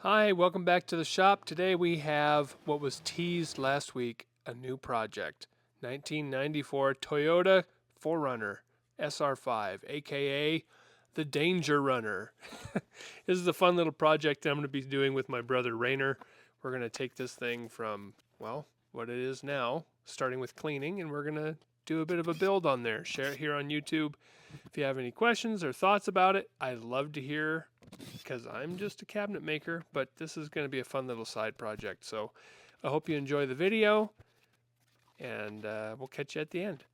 Hi, welcome back to the shop. Today we have what was teased last week, a new project. 1994 Toyota 4Runner SR5, aka the Danger Runner. This is a fun little project that I'm going to be doing with my brother Rainer. We're going to take this thing from, well, what it is now, starting with cleaning, and we're going to do a bit of a build on there. Share it here on YouTube. If you have any questions or thoughts about it, I'd love to hear because I'm just a cabinet maker, but this is going to be a fun little side project. So I hope you enjoy the video, and we'll catch you at the end.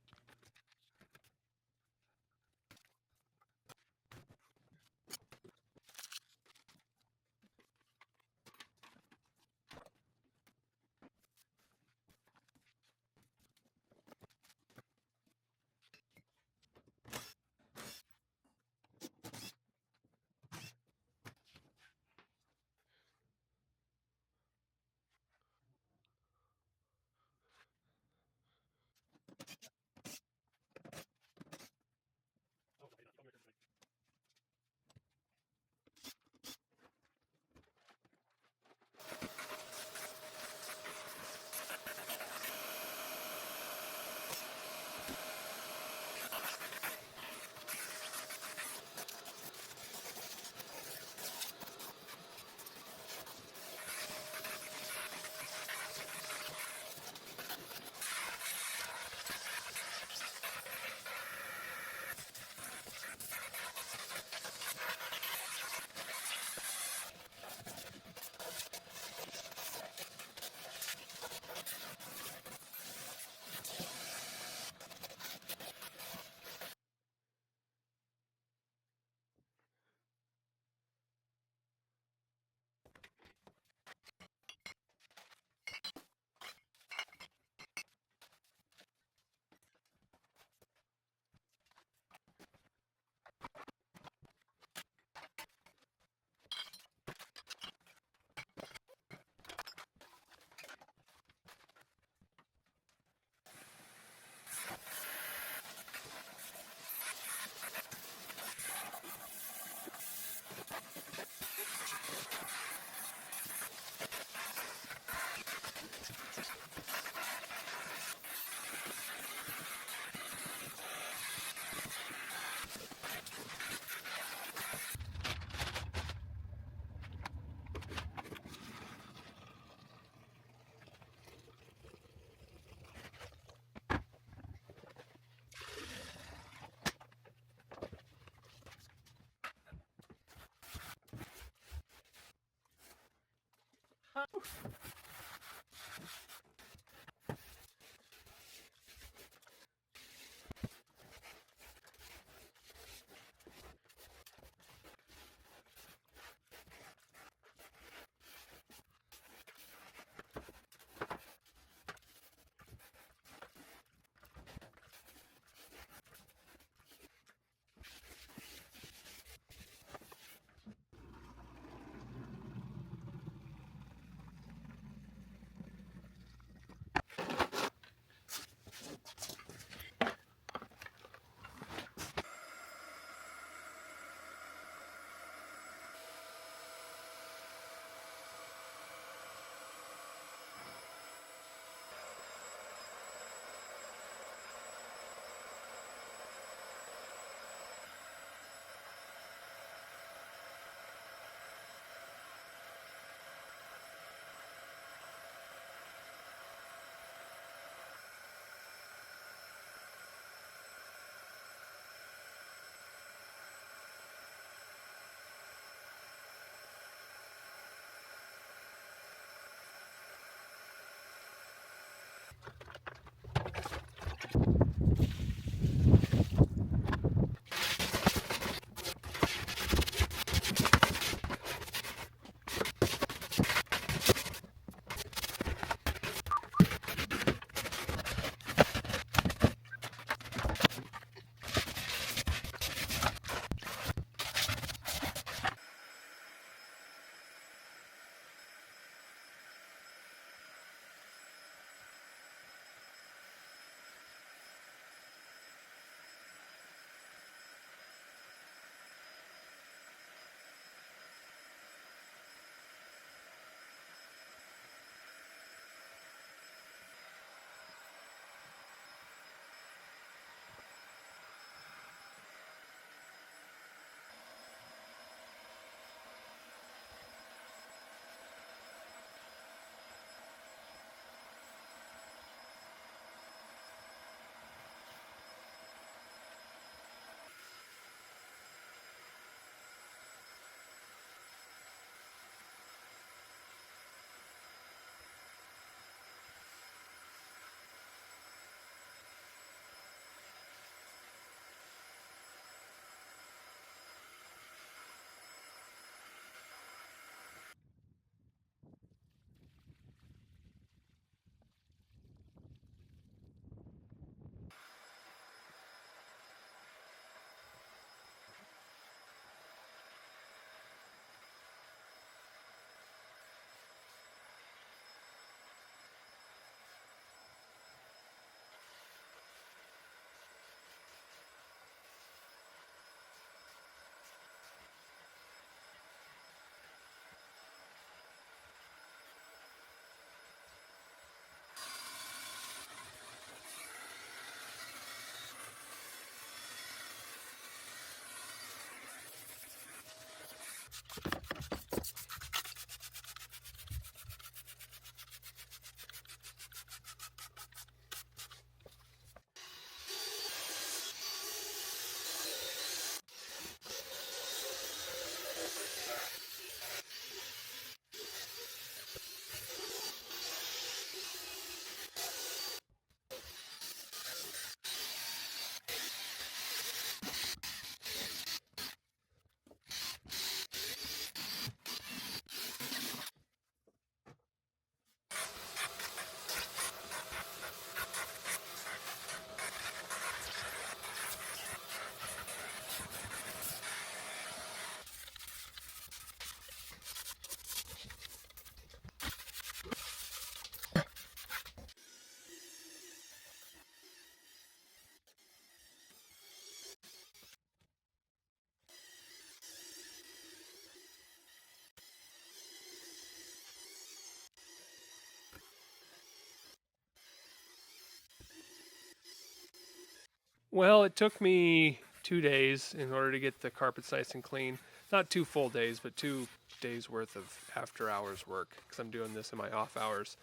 Well, it took me 2 days in order to get the carpets nice and clean. Not 2 full days, but 2 days worth of after hours work because I'm doing this in my off hours.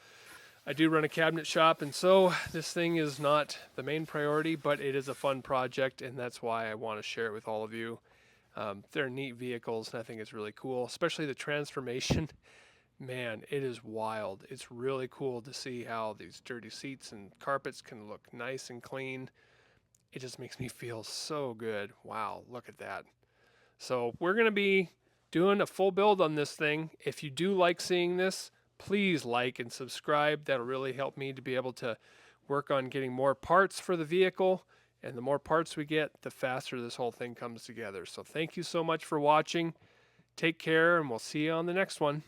I do run a cabinet shop, and so this thing is not the main priority, but it is a fun project, and that's why I want to share it with all of you. They're neat vehicles, and I think it's really cool, especially the transformation. Man, it is wild. It's really cool to see how these dirty seats and carpets can look nice and clean. It just makes me feel so good. Wow, look at that. So we're going to be doing a full build on this thing. If you do like seeing this, please like and subscribe. That'll really help me to be able to work on getting more parts for the vehicle. And the more parts we get, the faster this whole thing comes together. So thank you so much for watching. Take care, and we'll see you on the next one.